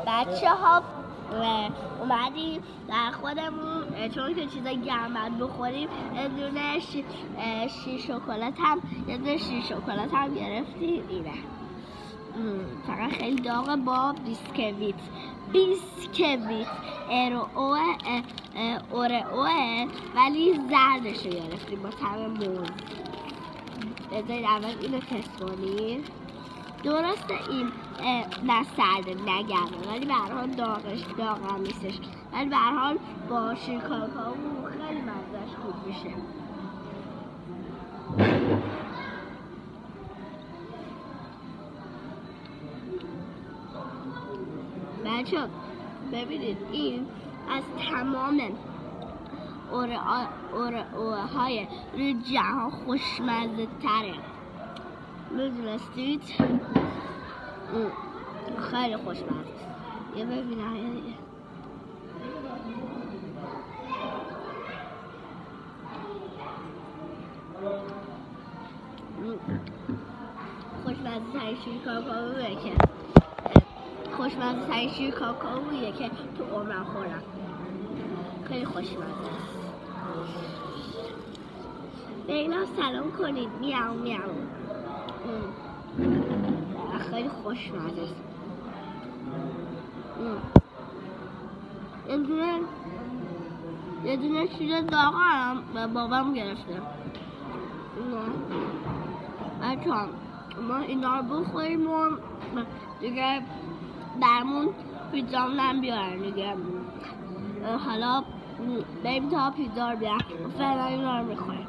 بچه ها اومدیم در خودمون چون که چیزای گرم بخوریم یه دونه شیر شکلات هم گرفتیم. اینه فقط خیلی داغه با بیسکویت اورئوه ولی زردش رو گرفتیم با طعم موز. بذارید اول اینو تست کنیم. درسته این نه سرده نه گرمه ولی به هر حال داغ هم نیستش، ولی به هر حال با شیر کاکائو خیلی مزه‌اش خوب میشه. بچه ببینید این از تمام اورئوهای روی جهان خوشمزه تره. میدونستید؟ خیلی خوشمزه است. یه ببینم خوشمزه ترین شیر کاکائویه که تو عمرم خوردم. خیلی خوشمزه است. به اینا سلام کنید. میاو میاو. خیلی خوشمزه است. یه دونه شیر داغ هم به بابام گرفته. بچه ما اینا رو بخوریم و دیگه برمون پیزا هم بیارن دیگه. حالا بریم تا پیزا رو بیارن. فعلا اینا رو میخوریم.